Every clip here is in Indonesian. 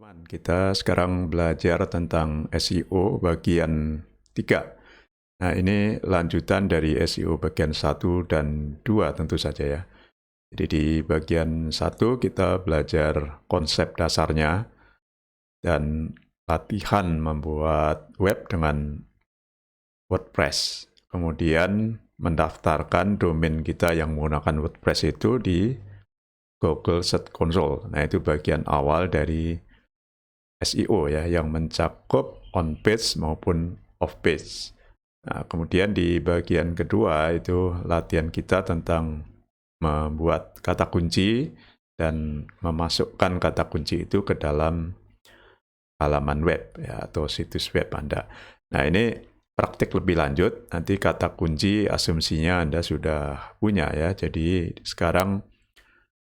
Teman, kita sekarang belajar tentang SEO bagian 3. Nah, ini lanjutan dari SEO bagian 1 dan 2 tentu saja ya. Jadi di bagian 1 kita belajar konsep dasarnya dan latihan membuat web dengan WordPress. Kemudian mendaftarkan domain kita yang menggunakan WordPress itu di Google Search Console. Nah, itu bagian awal dari SEO ya, yang mencakup on page maupun off page. Nah, kemudian di bagian kedua itu latihan kita tentang membuat kata kunci dan memasukkan kata kunci itu ke dalam halaman web ya, atau situs web Anda. Nah, ini praktik lebih lanjut. Nanti kata kunci asumsinya Anda sudah punya ya. Jadi sekarang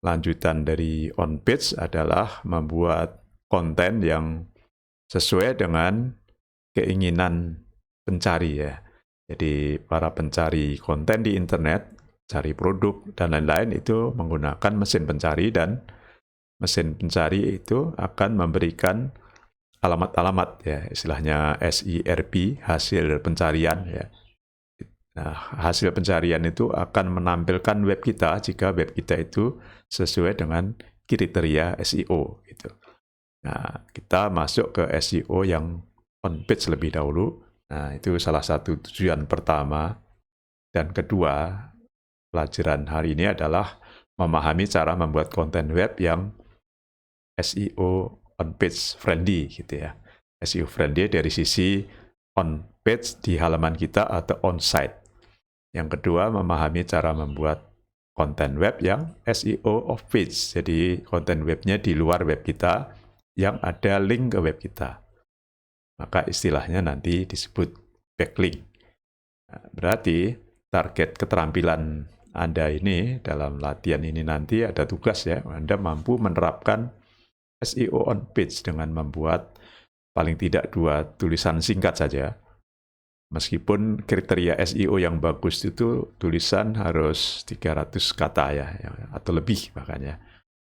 lanjutan dari on page adalah membuat konten yang sesuai dengan keinginan pencari ya. Jadi para pencari konten di internet, cari produk dan lain-lain itu menggunakan mesin pencari, dan mesin pencari itu akan memberikan alamat-alamat ya, istilahnya SERP, hasil pencarian ya. Nah, hasil pencarian itu akan menampilkan web kita jika web kita itu sesuai dengan kriteria SEO gitu. Nah, kita masuk ke SEO yang on page lebih dahulu. Nah, itu salah satu tujuan pertama. Dan kedua, pelajaran hari ini adalah memahami cara membuat konten web yang SEO on page friendly gitu ya. SEO friendly dari sisi on page di halaman kita atau on site. Yang kedua, memahami cara membuat konten web yang SEO off page. Jadi konten webnya di luar web kita yang ada link ke web kita. Maka istilahnya nanti disebut backlink. Nah, berarti target keterampilan Anda ini dalam latihan ini nanti ada tugas ya. Anda mampu menerapkan SEO on page dengan membuat paling tidak 2 tulisan singkat saja. Meskipun kriteria SEO yang bagus itu tulisan harus 300 kata ya, atau lebih bahkan ya.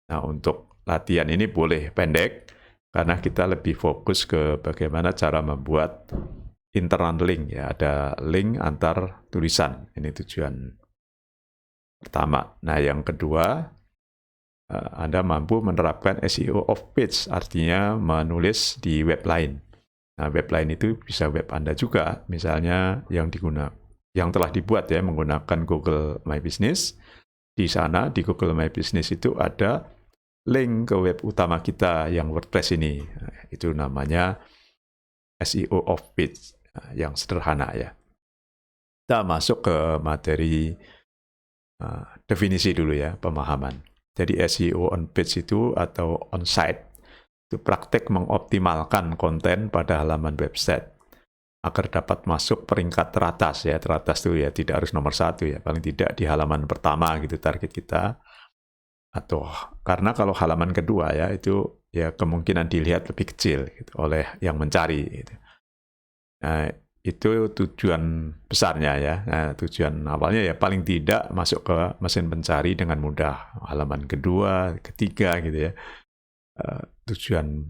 Nah, untuk latihan ini boleh pendek, karena kita lebih fokus ke bagaimana cara membuat internal link ya, ada link antar tulisan. Ini tujuan pertama. Nah, yang kedua, Anda mampu menerapkan SEO off page, artinya menulis di web lain. Nah, web lain itu bisa web Anda juga, misalnya yang telah dibuat ya menggunakan Google My Business. Di sana di Google My Business itu ada link ke web utama kita yang WordPress ini. Nah, itu namanya SEO off page yang sederhana ya. Kita masuk ke materi definisi dulu ya, pemahaman. Jadi SEO on page itu atau on site itu praktek mengoptimalkan konten pada halaman website agar dapat masuk peringkat teratas ya. Teratas itu ya tidak harus nomor 1 ya, paling tidak di halaman pertama gitu target kita. Atau karena kalau halaman kedua ya itu ya kemungkinan dilihat lebih kecil gitu, oleh yang mencari gitu. Nah, itu tujuan besarnya ya. Nah, tujuan awalnya ya paling tidak masuk ke mesin pencari dengan mudah, halaman kedua, ketiga gitu ya. Tujuan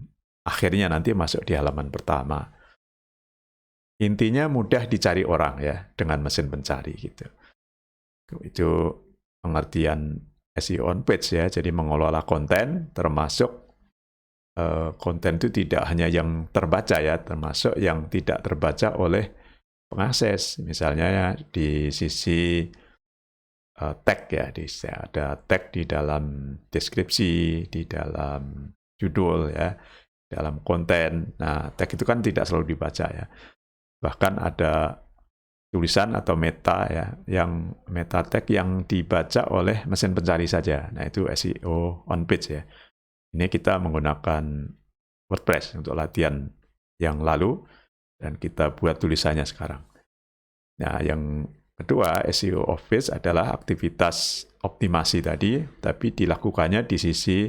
akhirnya nanti masuk di halaman pertama. Intinya mudah dicari orang ya dengan mesin pencari gitu. Itu pengertian SEO on page ya. Jadi mengelola konten, termasuk konten itu tidak hanya yang terbaca ya, termasuk yang tidak terbaca oleh pengakses. Misalnya di sisi tag ya, ada tag di dalam deskripsi, di dalam judul ya, dalam konten. Nah, tag itu kan tidak selalu dibaca ya. Bahkan ada tulisan atau meta ya, yang meta tag yang dibaca oleh mesin pencari saja. Nah, itu SEO on page ya. Ini kita menggunakan WordPress untuk latihan yang lalu, dan kita buat tulisannya sekarang. Nah, yang kedua, SEO off page adalah aktivitas optimasi tadi, tapi dilakukannya di sisi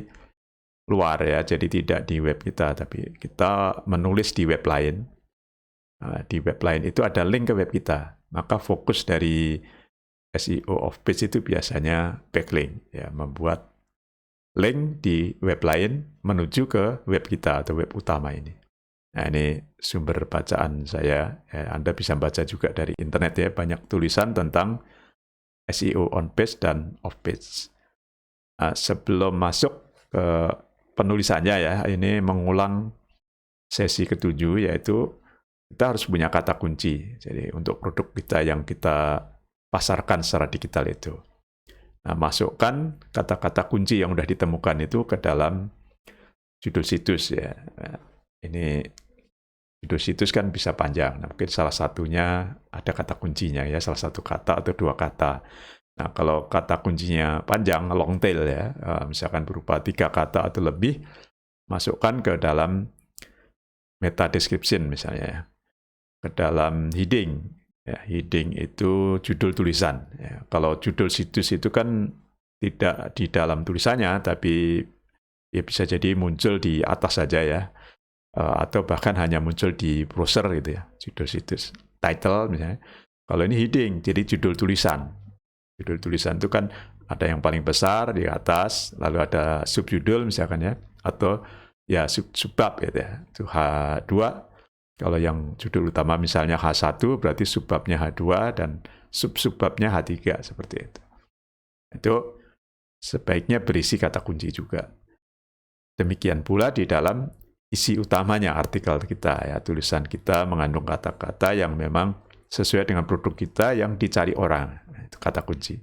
luar ya, jadi tidak di web kita, tapi kita menulis di web lain. Nah, di web lain itu ada link ke web kita, maka fokus dari SEO off page itu biasanya backlink ya, membuat link di web lain menuju ke web kita atau web utama ini. Nah, ini sumber bacaan saya. Anda bisa baca juga dari internet ya, banyak tulisan tentang SEO on page dan off page. Nah, sebelum masuk ke penulisannya ya, ini mengulang sesi ke-7, yaitu kita harus punya kata kunci. Jadi untuk produk kita yang kita pasarkan secara digital itu. Nah, masukkan kata-kata kunci yang sudah ditemukan itu ke dalam judul situs ya. Nah, ini judul situs kan bisa panjang. Nah, mungkin salah satunya ada kata kuncinya ya, salah satu kata atau dua kata. Nah, kalau kata kuncinya panjang, long tail ya, misalkan berupa 3 kata atau lebih, masukkan ke dalam meta description misalnya ya, ke dalam heading. Ya, heading itu judul tulisan. Ya, kalau judul situs itu kan tidak di dalam tulisannya, tapi ya bisa jadi muncul di atas saja ya, atau bahkan hanya muncul di browser gitu ya, judul situs. Title misalnya. Kalau ini heading, jadi judul tulisan. Judul tulisan itu kan ada yang paling besar di atas, lalu ada subjudul misalkan ya, atau ya subbab gitu ya, itu H2. Kalau yang judul utama misalnya H1, berarti subbabnya H2 dan subbabnya H3 seperti itu. Itu sebaiknya berisi kata kunci juga. Demikian pula di dalam isi utamanya artikel kita ya, tulisan kita mengandung kata-kata yang memang sesuai dengan produk kita yang dicari orang. Itu kata kunci.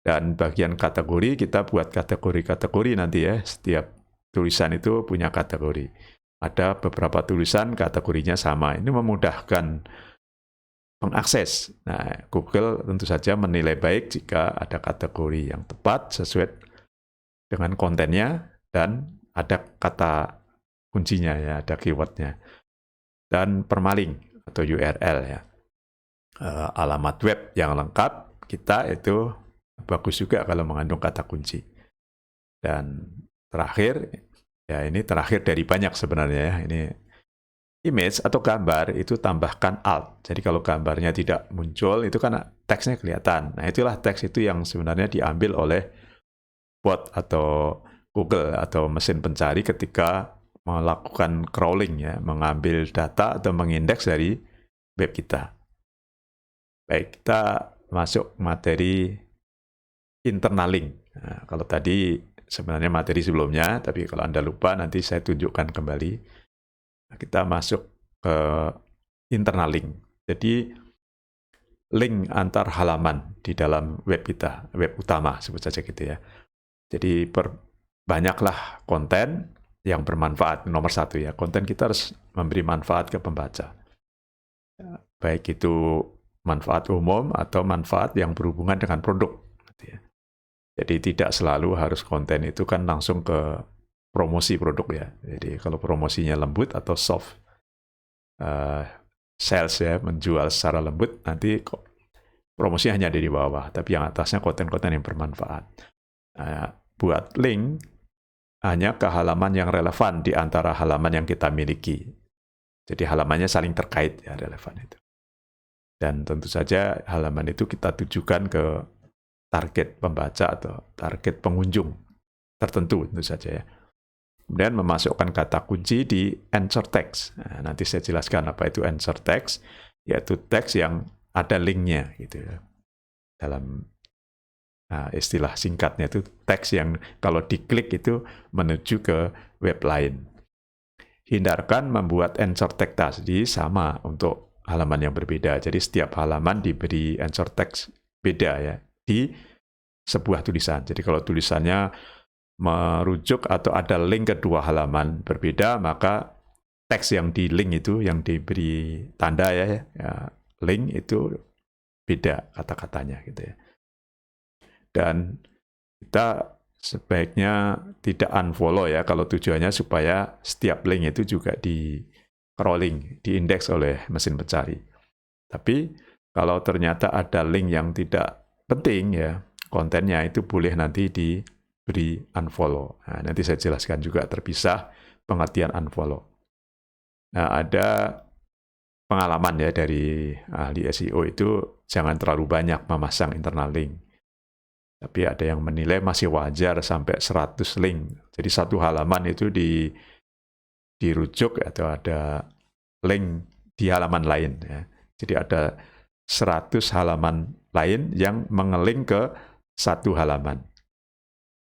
Dan bagian kategori kita buat kategori-kategori nanti ya, setiap tulisan itu punya kategori. Ada beberapa tulisan kategorinya sama. Ini memudahkan pengakses. Nah, Google tentu saja menilai baik jika ada kategori yang tepat sesuai dengan kontennya dan ada kata kuncinya ya, ada keywordnya. Dan permalink atau URL ya, alamat web yang lengkap kita itu bagus juga kalau mengandung kata kunci. Dan terakhir, ya ini terakhir dari banyak sebenarnya ya, ini image atau gambar itu tambahkan alt. Jadi kalau gambarnya tidak muncul itu kan teksnya kelihatan. Nah, itulah teks itu yang sebenarnya diambil oleh bot atau Google atau mesin pencari ketika melakukan crawling ya, mengambil data atau mengindeks dari web kita. Baik, kita masuk materi internal link. Nah, kalau tadi sebenarnya materi sebelumnya, tapi kalau Anda lupa nanti saya tunjukkan kembali. Kita masuk ke internal link. Jadi link antar halaman di dalam web kita, web utama sebut saja gitu ya. Jadi banyaklah konten yang bermanfaat. Nomor 1 ya, konten kita harus memberi manfaat ke pembaca. Baik itu manfaat umum atau manfaat yang berhubungan dengan produk. Jadi tidak selalu harus konten itu kan langsung ke promosi produk ya. Jadi kalau promosinya lembut atau soft sales ya, menjual secara lembut, nanti promosinya hanya ada di bawah, tapi yang atasnya konten-konten yang bermanfaat. Buat link hanya ke halaman yang relevan di antara halaman yang kita miliki. Jadi halamannya saling terkait ya, relevan itu. Dan tentu saja halaman itu kita tujukan ke target pembaca atau target pengunjung tertentu tentu saja ya. Kemudian memasukkan kata kunci di anchor text. Nah, nanti saya jelaskan apa itu anchor text, yaitu teks yang ada linknya gitu ya. Dalam istilah singkatnya itu teks yang kalau diklik itu menuju ke web lain. Hindarkan membuat anchor text tadi sama untuk halaman yang berbeda. Jadi setiap halaman diberi anchor text beda ya di sebuah tulisan. Jadi kalau tulisannya merujuk atau ada link kedua halaman berbeda, maka teks yang di link itu yang diberi tanda ya link itu beda kata-katanya gitu ya. Dan kita sebaiknya tidak unfollow ya, kalau tujuannya supaya setiap link itu juga di crawling, diindeks oleh mesin pencari. Tapi kalau ternyata ada link yang tidak penting ya, kontennya itu boleh nanti diberi unfollow. Nah, nanti saya jelaskan juga terpisah pengertian unfollow. Nah, ada pengalaman ya dari ahli SEO itu jangan terlalu banyak memasang internal link. Tapi ada yang menilai masih wajar sampai 100 link. Jadi satu halaman itu dirujuk atau ada link di halaman lain. Ya. Jadi ada 100 halaman lain yang mengeling ke satu halaman.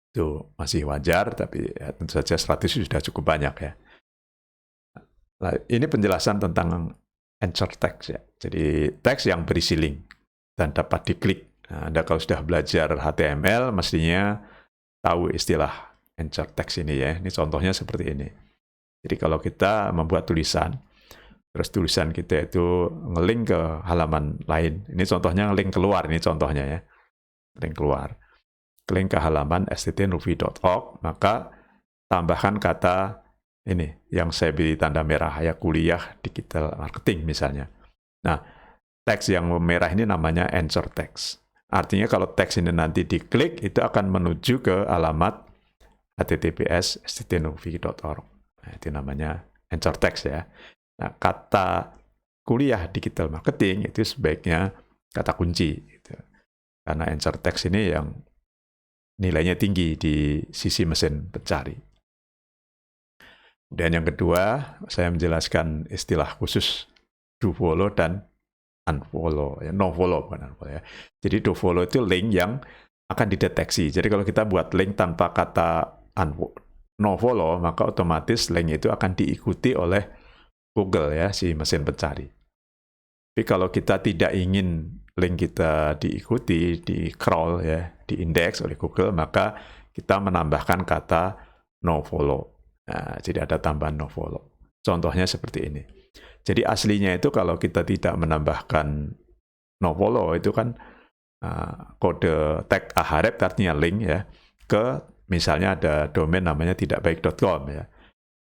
Itu masih wajar, tapi ya, tentu saja 100 sudah cukup banyak ya. Nah, ini penjelasan tentang anchor text ya. Jadi teks yang berisi link dan dapat diklik. Nah, Anda kalau sudah belajar HTML mestinya tahu istilah anchor text ini ya. Ini contohnya seperti ini. Jadi kalau kita membuat tulisan, terus tulisan kita itu ngelink ke halaman lain. Ini contohnya ngelink keluar, ini contohnya ya. Link keluar. Link ke halaman sttnuvi.org, maka tambahkan kata ini yang saya beri tanda merah ya, kuliah digital marketing misalnya. Nah, teks yang merah ini namanya anchor text. Artinya kalau teks ini nanti diklik, itu akan menuju ke alamat https://sttnuvi.org. Nah, itu namanya anchor text ya. Nah, kata kuliah digital marketing itu sebaiknya kata kunci. Gitu. Karena anchor text ini yang nilainya tinggi di sisi mesin pencari. Dan yang kedua, saya menjelaskan istilah khusus do follow dan unfollow, ya, no follow bukan unfollow ya. Jadi do follow itu link yang akan dideteksi. Jadi kalau kita buat link tanpa kata no follow, maka otomatis link itu akan diikuti oleh Google ya, si mesin pencari. Tapi kalau kita tidak ingin link kita diikuti, di crawl ya, diindeks oleh Google, maka kita menambahkan kata no follow. Nah, jadi ada tambahan no follow. Contohnya seperti ini. Jadi aslinya itu kalau kita tidak menambahkan no follow itu kan kode tag ahref artinya link ya ke misalnya ada domain namanya tidakbaik.com ya.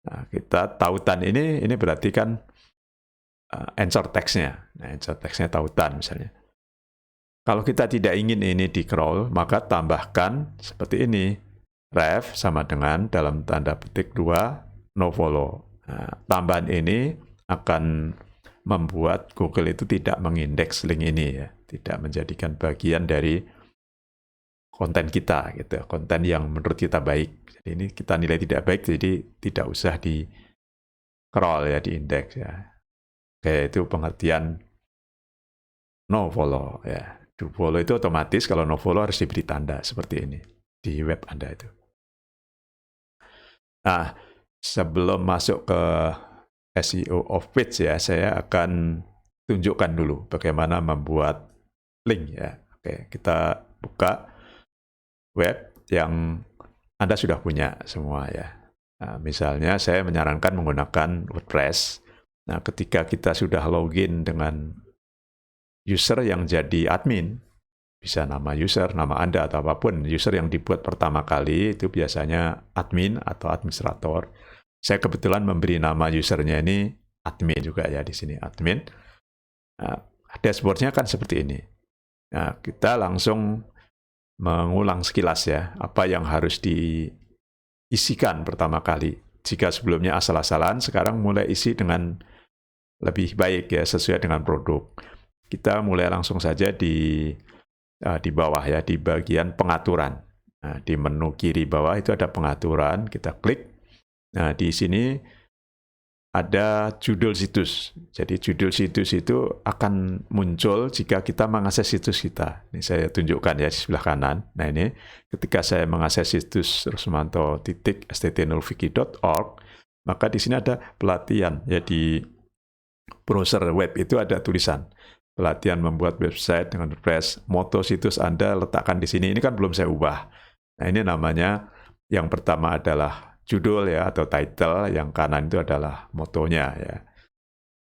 Nah, kita tautan ini berarti kan anchor text-nya. Nah, anchor text-nya tautan misalnya. Kalau kita tidak ingin ini di crawl, maka tambahkan seperti ini. Ref sama dengan dalam tanda petik 2 no follow. Nah, tambahan ini akan membuat Google itu tidak mengindeks link ini ya, tidak menjadikan bagian dari konten kita gitu, konten yang menurut kita baik. Jadi ini kita nilai tidak baik, jadi tidak usah di crawl ya, diindeks ya. Oke, itu pengertian no follow ya. Do follow itu otomatis, kalau no follow harus diberi tanda seperti ini di web Anda itu. Nah, sebelum masuk ke SEO of page ya, saya akan tunjukkan dulu bagaimana membuat link ya. Oke, kita buka web yang Anda sudah punya semua ya. Nah, misalnya saya menyarankan menggunakan WordPress. Nah, ketika kita sudah login dengan user yang jadi admin, bisa nama user, nama Anda atau apapun, user yang dibuat pertama kali itu biasanya admin atau administrator. Saya kebetulan memberi nama usernya ini admin juga ya di sini, admin. Nah, dashboardnya kan seperti ini. Nah, kita langsung mengulang sekilas ya, apa yang harus diisikan pertama kali. Jika sebelumnya asal-asalan, sekarang mulai isi dengan lebih baik ya, sesuai dengan produk. Kita mulai langsung saja di bawah ya, di bagian pengaturan. Nah, di menu kiri bawah itu ada pengaturan, kita klik. Nah, di sini ada judul situs. Jadi judul situs itu akan muncul jika kita mengakses situs kita. Ini saya tunjukkan ya di sebelah kanan. Nah, ini ketika saya mengakses situs rusmanto.sttnuvi.org, maka di sini ada pelatihan. Ya, di browser web itu ada tulisan pelatihan membuat website dengan WordPress. Moto situs Anda letakkan di sini. Ini kan belum saya ubah. Nah, ini namanya yang pertama adalah judul ya atau title, yang kanan itu adalah motonya ya.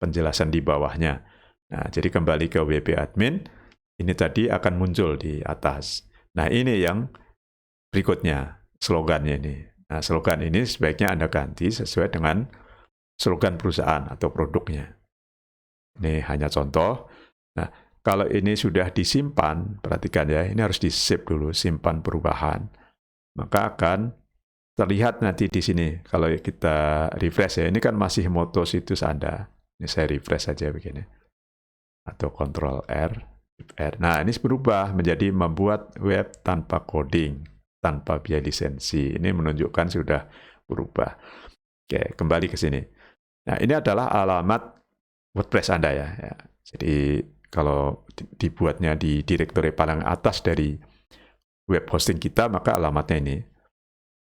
Penjelasan di bawahnya. Nah, jadi kembali ke WP admin, ini tadi akan muncul di atas. Nah, ini yang berikutnya, slogannya ini. Nah, slogan ini sebaiknya Anda ganti sesuai dengan slogan perusahaan atau produknya. Ini hanya contoh. Nah, kalau ini sudah disimpan, perhatikan ya, ini harus di-save dulu, simpan perubahan. Maka akan terlihat nanti di sini. Kalau kita refresh ya, ini kan masih moto situs Anda. Ini saya refresh saja begini. Atau Ctrl R, Nah, ini berubah menjadi membuat web tanpa coding, tanpa biaya lisensi. Ini menunjukkan sudah berubah. Oke, kembali ke sini. Nah, ini adalah alamat WordPress Anda ya. Jadi kalau dibuatnya di direktori paling atas dari web hosting kita, maka alamatnya ini.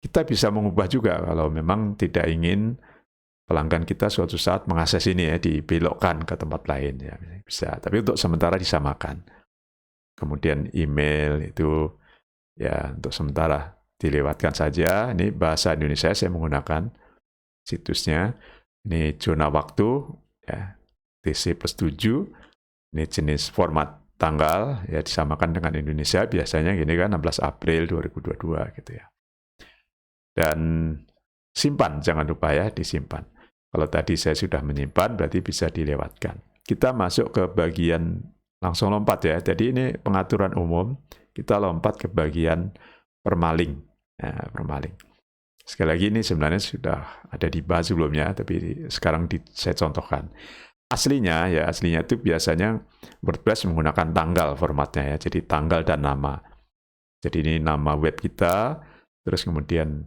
Kita bisa mengubah juga kalau memang tidak ingin pelanggan kita suatu saat mengakses ini ya, dibelokkan ke tempat lain ya, bisa. Tapi untuk sementara disamakan. Kemudian email itu ya untuk sementara dilewatkan saja. Ini bahasa Indonesia saya menggunakan situsnya. Ini zona waktu ya, TC+7. Ini jenis format tanggal ya, disamakan dengan Indonesia biasanya gini kan, 16 April 2022 gitu ya. Dan simpan, jangan lupa ya, disimpan. Kalau tadi saya sudah menyimpan berarti bisa dilewatkan. Kita masuk ke bagian, langsung lompat ya. Jadi ini pengaturan umum, kita lompat ke bagian permaling. Nah, permaling. Sekali lagi ini sebenarnya sudah ada dibahas sebelumnya, tapi sekarang saya contohkan. Aslinya itu biasanya WordPress menggunakan tanggal formatnya ya. Jadi tanggal dan nama. Jadi ini nama web kita, terus kemudian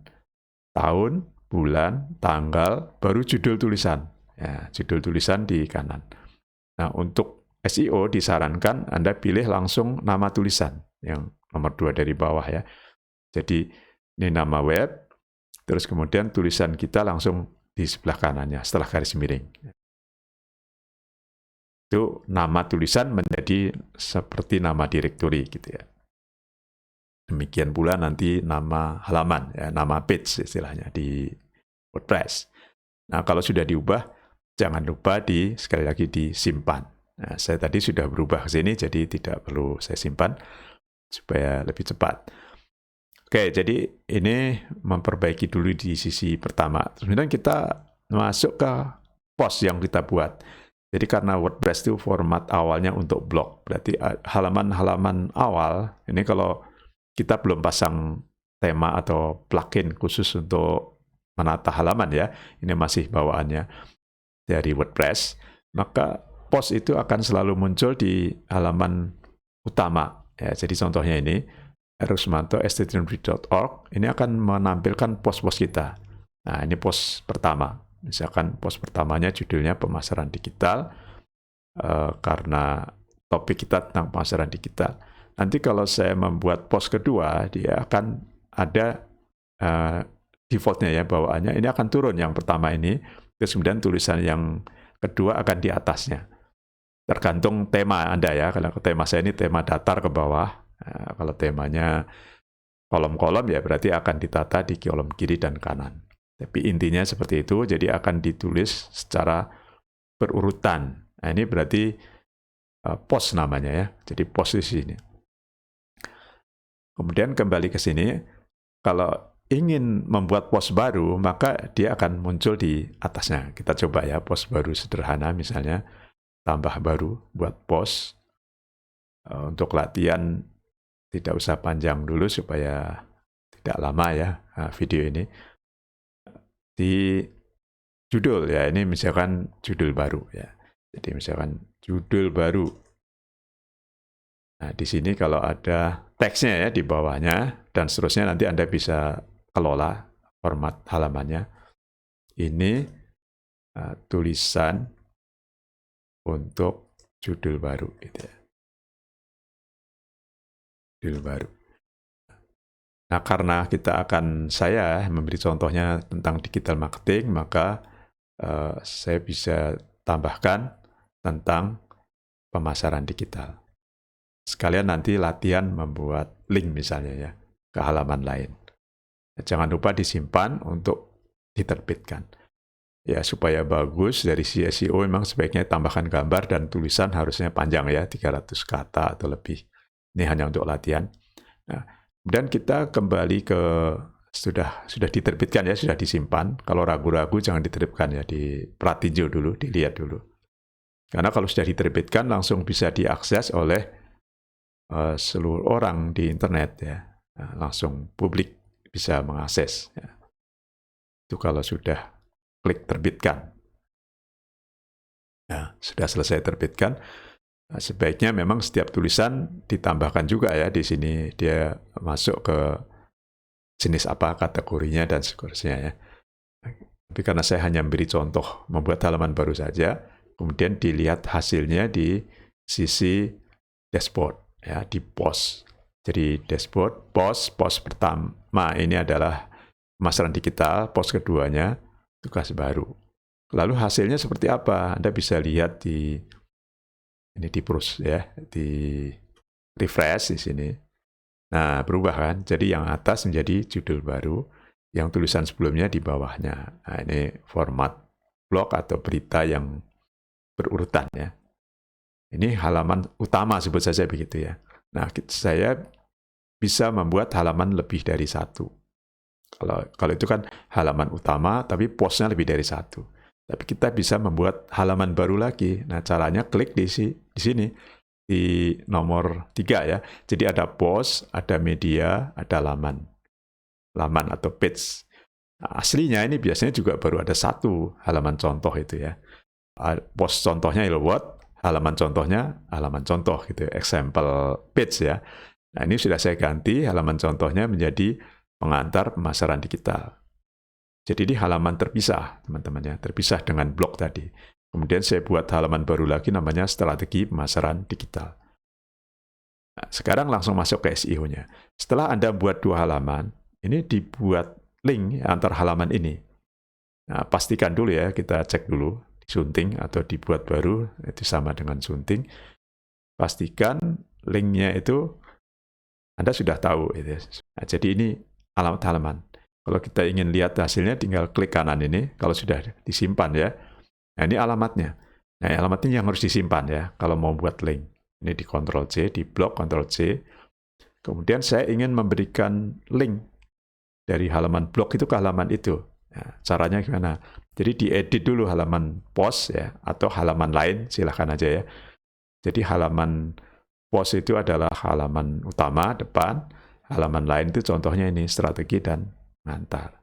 tahun, bulan, tanggal, baru judul tulisan. Ya, judul tulisan di kanan. Nah, untuk SEO disarankan Anda pilih langsung nama tulisan, yang nomor 2 dari bawah ya. Jadi ini nama web, terus kemudian tulisan kita langsung di sebelah kanannya, setelah garis miring. Itu nama tulisan menjadi seperti nama direktori gitu ya. Demikian pula nanti nama halaman, ya, nama page istilahnya di WordPress. Nah, kalau sudah diubah, jangan lupa sekali lagi disimpan. Nah, saya tadi sudah berubah ke sini, jadi tidak perlu saya simpan supaya lebih cepat. Oke, jadi ini memperbaiki dulu di sisi pertama. Kemudian kita masuk ke post yang kita buat. Jadi karena WordPress itu format awalnya untuk blog, berarti halaman-halaman awal, ini kalau kita belum pasang tema atau plugin khusus untuk menata halaman ya, ini masih bawaannya dari WordPress, maka post itu akan selalu muncul di halaman utama. Ya, jadi contohnya ini, rusmanto@streamread.org, ini akan menampilkan post-post kita. Nah, ini post pertama. Misalkan post pertamanya judulnya pemasaran digital, karena topik kita tentang pemasaran digital. Nanti kalau saya membuat post kedua, dia akan ada defaultnya ya, bawaannya. Ini akan turun yang pertama ini, terus kemudian tulisan yang kedua akan di atasnya. Tergantung tema Anda ya, kalau tema saya ini tema datar ke bawah. Nah, kalau temanya kolom-kolom ya berarti akan ditata di kolom kiri dan kanan. Tapi intinya seperti itu, jadi akan ditulis secara berurutan. Nah, ini berarti post namanya ya, jadi post di sini. Kemudian kembali ke sini, kalau ingin membuat post baru, maka dia akan muncul di atasnya. Kita coba ya, post baru sederhana misalnya, tambah baru buat post. Untuk latihan tidak usah panjang dulu supaya tidak lama ya video ini. Di judul ya, ini misalkan judul baru ya. Jadi misalkan judul baru. Nah, di sini kalau ada teksnya ya di bawahnya dan seterusnya, nanti Anda bisa kelola format halamannya. Ini tulisan untuk judul baru gitu ya. Judul baru. Nah, karena saya memberi contohnya tentang digital marketing, maka saya bisa tambahkan tentang pemasaran digital. Sekalian nanti latihan membuat link misalnya ya ke halaman lain. Jangan lupa disimpan untuk diterbitkan. Ya, supaya bagus dari si SEO memang sebaiknya tambahkan gambar dan tulisan harusnya panjang ya, 300 kata atau lebih. Ini hanya untuk latihan. Nah, dan kita kembali ke sudah diterbitkan ya, sudah disimpan. Kalau ragu-ragu jangan diterbitkan ya, diperhatiin dulu, dilihat dulu. Karena kalau sudah diterbitkan langsung bisa diakses oleh seluruh orang di internet ya, langsung publik bisa mengakses. Ya. Itu kalau sudah klik terbitkan. Nah, sudah selesai terbitkan. Nah, sebaiknya memang setiap tulisan ditambahkan juga ya di sini dia masuk ke jenis apa kategorinya dan seterusnya ya. Tapi karena saya hanya memberi contoh membuat halaman baru saja, kemudian dilihat hasilnya di sisi dashboard ya, di post. Jadi dashboard, post pertama ini adalah pemasaran digital, post keduanya tugas baru. Lalu hasilnya seperti apa? Anda bisa lihat di ini di ya, di refresh di sini. Nah, berubah kan? Jadi yang atas menjadi judul baru, yang tulisan sebelumnya di bawahnya. Nah, ini format blog atau berita yang berurutan ya. Ini halaman utama sebut saja begitu ya. Nah, saya bisa membuat halaman lebih dari satu. Kalau itu kan halaman utama, tapi postnya lebih dari satu. Tapi kita bisa membuat halaman baru lagi. Nah, caranya klik di sini, di nomor 3 ya. Jadi ada post, ada media, ada laman atau page. Nah, aslinya ini biasanya juga baru ada satu halaman contoh itu ya. Post contohnya hello world, halaman contohnya halaman contoh gitu, example page ya. Nah, ini sudah saya ganti halaman contohnya menjadi pengantar pemasaran digital. Jadi ini halaman terpisah, teman-teman ya, terpisah dengan blog tadi. Kemudian saya buat halaman baru lagi namanya strategi pemasaran digital. Nah, sekarang langsung masuk ke SEO-nya. Setelah Anda buat 2 halaman, ini dibuat link antar halaman ini. Nah, pastikan dulu ya, kita cek dulu, disunting atau dibuat baru, itu sama dengan sunting. Pastikan linknya itu Anda sudah tahu. Gitu. Nah, jadi ini alamat halaman. Kalau kita ingin lihat hasilnya, tinggal klik kanan ini, kalau sudah disimpan ya. Nah, ini alamatnya. Nah, alamatnya yang harus disimpan ya, kalau mau buat link. Ini di Ctrl-C, di blok Ctrl-C. Kemudian saya ingin memberikan link dari halaman blog itu ke halaman itu. Nah, caranya gimana? Jadi diedit dulu halaman post ya, atau halaman lain, silahkan aja ya. Jadi halaman post itu adalah halaman utama, depan. Halaman lain itu contohnya ini, strategi dan pengantar.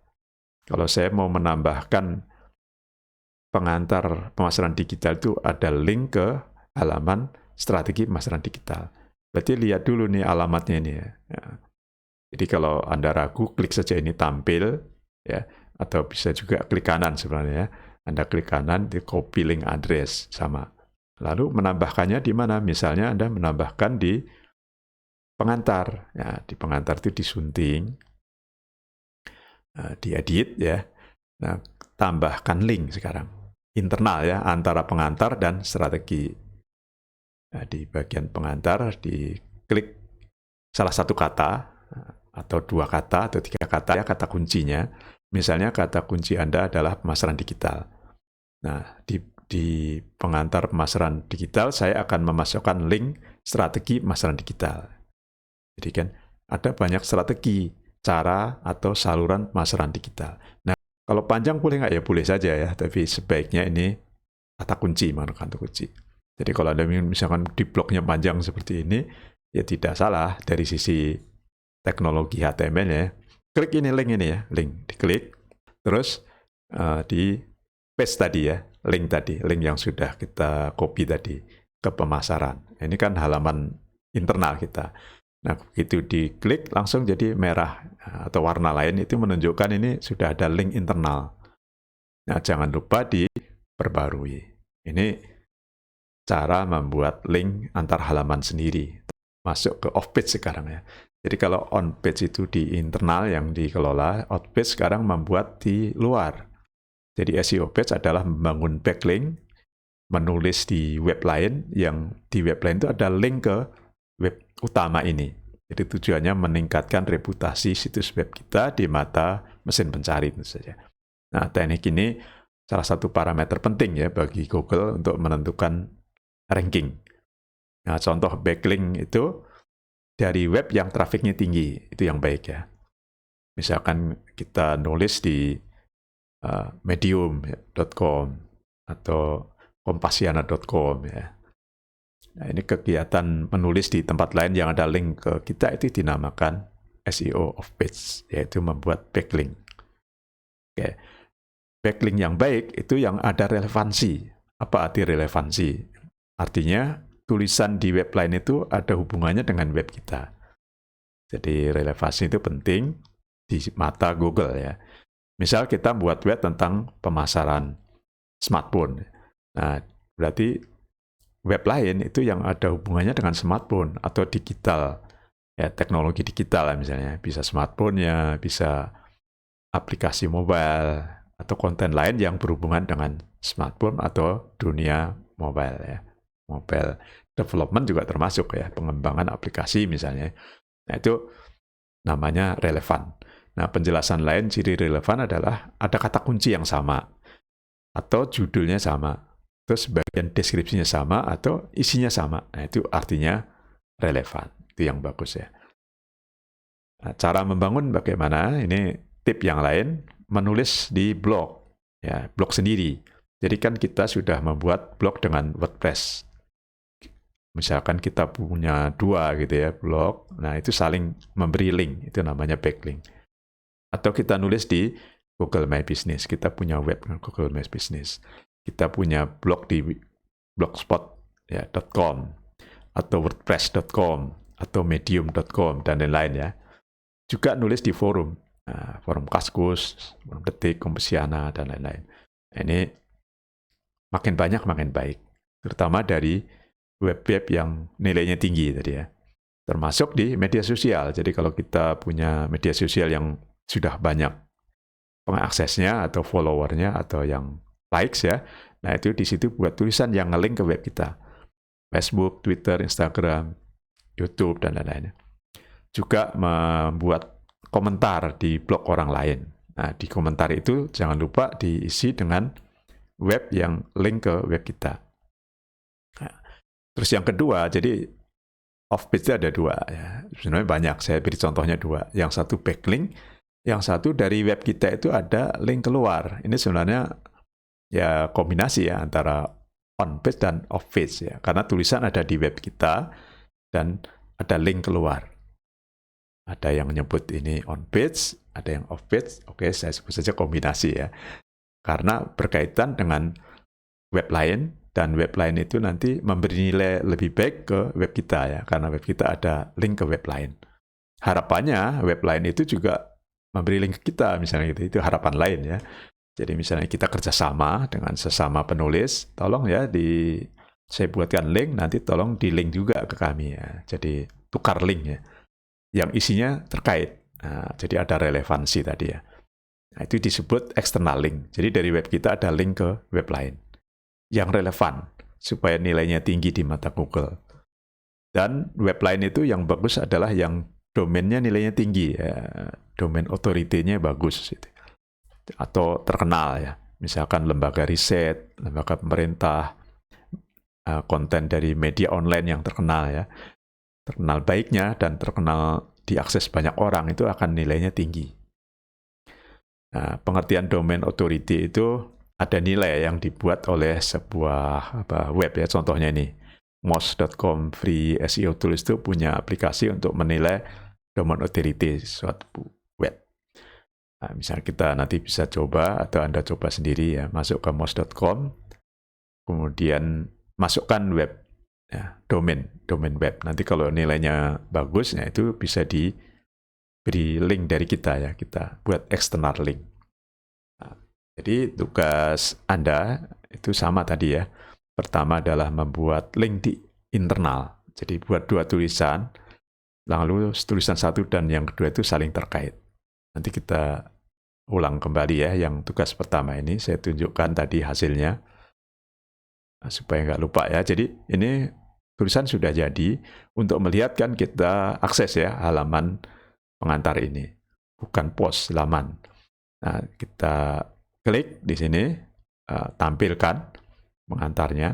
Kalau saya mau menambahkan pengantar pemasaran digital itu ada link ke halaman strategi pemasaran digital. Berarti lihat dulu nih alamatnya ini ya. Jadi kalau Anda ragu, klik saja ini tampil ya, atau bisa juga klik kanan sebenarnya ya. Anda klik kanan, di copy link address sama. Lalu menambahkannya di mana? Misalnya Anda menambahkan di pengantar. Ya, di pengantar itu disunting, diedit ya. Nah, tambahkan link sekarang. Internal ya, antara pengantar dan strategi. Nah, di bagian pengantar, diklik salah satu kata, atau 2 kata, atau 3 kata, ya, kata kuncinya. Misalnya kata kunci Anda adalah pemasaran digital. Nah, di pengantar pemasaran digital, saya akan memasukkan link strategi pemasaran digital. Jadi kan ada banyak strategi, cara, atau saluran pemasaran digital. Nah, kalau panjang boleh nggak ya? Boleh saja ya, tapi sebaiknya ini kata kunci, kata kunci. Jadi kalau Anda misalkan di blognya panjang seperti ini, ya tidak salah dari sisi teknologi HTML ya. Klik ini link ini ya, link, diklik. Terus di paste tadi ya, link yang sudah kita copy tadi ke pemasaran. Ini kan halaman internal kita. Nah, begitu diklik langsung jadi merah atau warna lain, itu menunjukkan ini sudah ada link internal. Nah, jangan lupa diperbarui. Ini cara membuat link antar halaman sendiri. Masuk ke off page sekarang ya. Jadi kalau on page itu di internal yang dikelola, off page sekarang membuat di luar. Jadi SEO page adalah membangun backlink, menulis di web lain, yang di web lain itu ada link ke web utama ini. Jadi tujuannya meningkatkan reputasi situs web kita di mata mesin pencari tentu saja. Nah, teknik ini salah satu parameter penting ya bagi Google untuk menentukan ranking. Nah, contoh backlink itu dari web yang trafiknya tinggi, itu yang baik ya. Misalkan kita nulis di medium.com atau kompasiana.com ya. Nah, ini kegiatan menulis di tempat lain yang ada link ke kita itu dinamakan SEO off page, yaitu membuat backlink. Oke. Backlink yang baik itu yang ada relevansi. Apa arti relevansi? Artinya tulisan di web lain itu ada hubungannya dengan web kita. Jadi relevansi itu penting di mata Google ya. Misal kita buat web tentang pemasaran smartphone. Nah, berarti web lain itu yang ada hubungannya dengan smartphone atau digital, ya teknologi digital lah misalnya. Bisa smartphone-nya, bisa aplikasi mobile, atau konten lain yang berhubungan dengan smartphone atau dunia mobile ya. Mobile development juga termasuk ya, pengembangan aplikasi misalnya. Nah, itu namanya relevan. Nah, penjelasan lain ciri relevan adalah ada kata kunci yang sama, atau judulnya sama, terus bagian deskripsinya sama, atau isinya sama. Nah, itu artinya relevan. Itu yang bagus ya. Nah, cara membangun bagaimana? Ini tip yang lain, menulis di blog, ya, blog sendiri. Jadi kan kita sudah membuat blog dengan WordPress. Misalkan kita punya 2 gitu ya, blog, nah itu saling memberi link, itu namanya backlink. Atau kita nulis di Google My Business, kita punya web dengan Google My Business. Kita punya blog di blogspot.com, atau wordpress.com, atau medium.com, dan lain-lain ya. Juga nulis di forum, forum Kaskus, forum Detik, Kompasiana, dan lain-lain. Ini makin banyak makin baik, terutama dari web-web yang nilainya tinggi tadi ya. Termasuk di media sosial. Jadi kalau kita punya media sosial yang sudah banyak pengaksesnya atau followernya atau yang likes ya, nah itu di situ buat tulisan yang nge-link ke web kita. Facebook, Twitter, Instagram, YouTube, dan lain-lain. Juga membuat komentar di blog orang lain. Nah, di komentar itu jangan lupa diisi dengan web yang link ke web kita. Nah, terus yang kedua, jadi off-page ada 2 ya. Sebenarnya banyak, saya beri contohnya 2. Yang satu backlink, yang satu dari web kita itu ada link keluar. Ini sebenarnya ya kombinasi ya antara on-page dan off-page ya. Karena tulisan ada di web kita dan ada link keluar. Ada yang menyebut ini on-page, ada yang off-page. Oke, saya sebut saja kombinasi ya. Karena berkaitan dengan web lain, dan web lain itu nanti memberi nilai lebih baik ke web kita ya, karena web kita ada link ke web lain. Harapannya web lain itu juga memberi link ke kita, misalnya gitu. Itu harapan lain ya. Jadi misalnya kita kerjasama dengan sesama penulis, tolong ya saya buatkan link, nanti tolong di link juga ke kami ya. Jadi tukar link ya, yang isinya terkait. Nah, jadi ada relevansi tadi ya. Nah, itu disebut external link. Jadi dari web kita ada link ke web lain yang relevan supaya nilainya tinggi di mata Google. Dan web lain itu yang bagus adalah yang domainnya nilainya tinggi ya. Domain authority-nya bagus gitu. Atau terkenal ya. Misalkan lembaga riset, lembaga pemerintah, konten dari media online yang terkenal ya. Terkenal baiknya dan terkenal diakses banyak orang, itu akan nilainya tinggi. Nah, pengertian domain authority itu ada nilai yang dibuat oleh sebuah web ya, contohnya ini moz.com free SEO tools itu punya aplikasi untuk menilai domain authority suatu web. Nah, misalnya kita nanti bisa coba atau Anda coba sendiri ya, masuk ke moz.com, kemudian masukkan web ya, domain web. Nanti kalau nilainya bagus, ya itu bisa diberi link dari kita ya, kita buat external link. Jadi tugas Anda itu sama tadi ya. Pertama adalah membuat link di internal. Jadi buat 2 tulisan, lalu tulisan 1 dan yang kedua itu saling terkait. Nanti kita ulang kembali ya, yang tugas pertama ini saya tunjukkan tadi hasilnya. Supaya nggak lupa ya. Jadi ini tulisan sudah jadi. Untuk melihat kan kita akses ya halaman pengantar ini. Bukan post laman. Nah, kita klik di sini, tampilkan pengantarnya.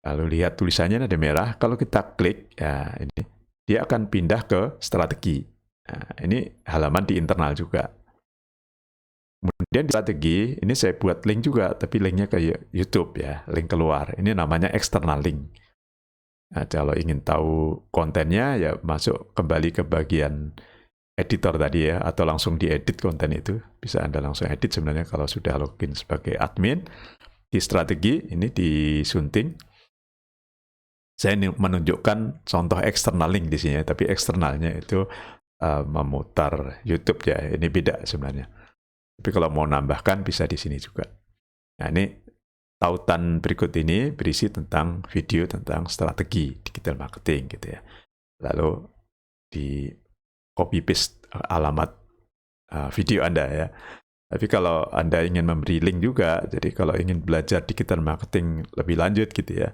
Lalu lihat tulisannya ada merah. Kalau kita klik, ya ini dia akan pindah ke strategi. Nah, ini halaman di internal juga. Kemudian di strategi, ini saya buat link juga, tapi linknya ke YouTube ya, link keluar. Ini namanya external link. Nah, kalau ingin tahu kontennya, ya masuk kembali ke bagian editor tadi ya, atau langsung diedit konten itu. Bisa Anda langsung edit sebenarnya kalau sudah login sebagai admin. Di strategi, ini disunting. Saya menunjukkan contoh eksternal link di sini, tapi eksternalnya itu memutar YouTube ya. Ini beda sebenarnya. Tapi kalau mau nambahkan bisa di sini juga. Nah, ini tautan berikut ini berisi tentang video tentang strategi digital marketing gitu ya. Lalu di copy paste alamat video Anda ya. Tapi kalau Anda ingin memberi link juga, jadi kalau ingin belajar digital marketing lebih lanjut gitu ya,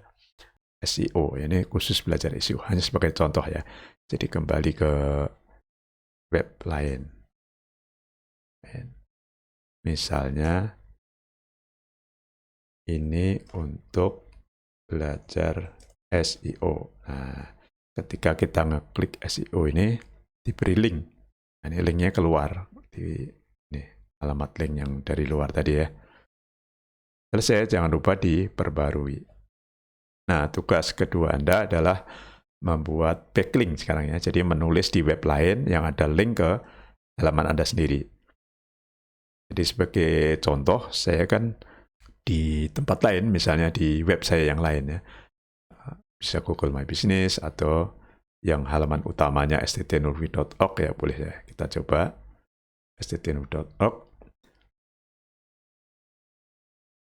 SEO, ini khusus belajar SEO, hanya sebagai contoh ya. Jadi kembali ke web lain. Misalnya, ini untuk belajar SEO. Nah, ketika kita ngeklik SEO ini, diberi link. Nah, ini linknya keluar di ini, alamat link yang dari luar tadi ya. Selesai, jangan lupa diperbarui. Nah, tugas kedua Anda adalah membuat backlink sekarang ya. Jadi menulis di web lain yang ada link ke halaman Anda sendiri. Jadi sebagai contoh, saya kan di tempat lain, misalnya di web saya yang lain ya. Bisa Google My Business atau yang halaman utamanya sttnurwi.org ya, boleh ya. Kita coba sttnurwi.org.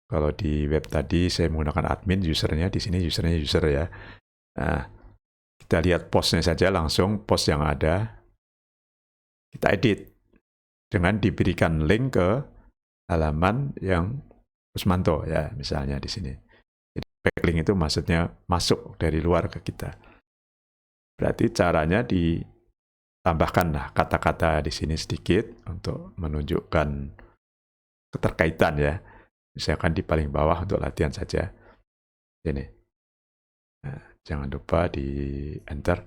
Kalau di web tadi saya menggunakan admin, usernya di sini usernya user ya. Nah, kita lihat postnya saja langsung, post yang ada kita edit dengan diberikan link ke halaman yang Rusmanto ya, misalnya di sini. Jadi backlink itu maksudnya masuk dari luar ke kita. Berarti caranya ditambahkanlah kata-kata di sini sedikit untuk menunjukkan keterkaitan ya. Misalkan di paling bawah untuk latihan saja. Ini. Nah, jangan lupa di enter.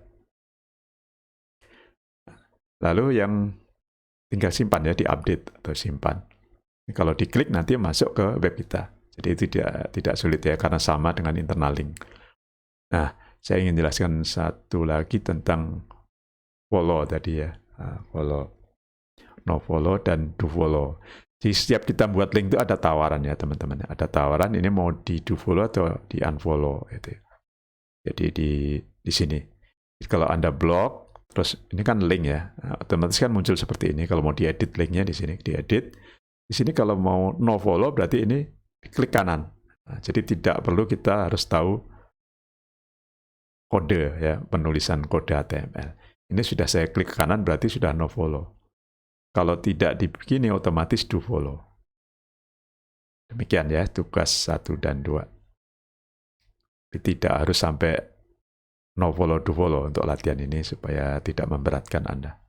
Lalu yang tinggal simpan ya, di-update atau simpan. Kalau diklik nanti masuk ke web kita. Jadi itu tidak sulit ya, karena sama dengan internal link. Nah, saya ingin jelaskan satu lagi tentang follow tadi ya. Follow, no follow, dan do follow. Jadi setiap kita buat link itu ada tawaran ya teman-teman. Ada tawaran ini mau di do follow atau di unfollow gitu. Jadi di sini. Jadi kalau Anda blok, terus ini kan link ya, otomatis kan muncul seperti ini. Kalau mau diedit linknya di sini, diedit. Di sini kalau mau no follow berarti ini klik kanan. Nah, jadi tidak perlu kita harus tahu kode ya, penulisan kode HTML. Ini sudah saya klik kanan berarti sudah no follow. Kalau tidak dibegini otomatis do follow. Demikian ya tugas 1 dan 2. Tidak harus sampai no follow do follow untuk latihan ini supaya tidak memberatkan Anda.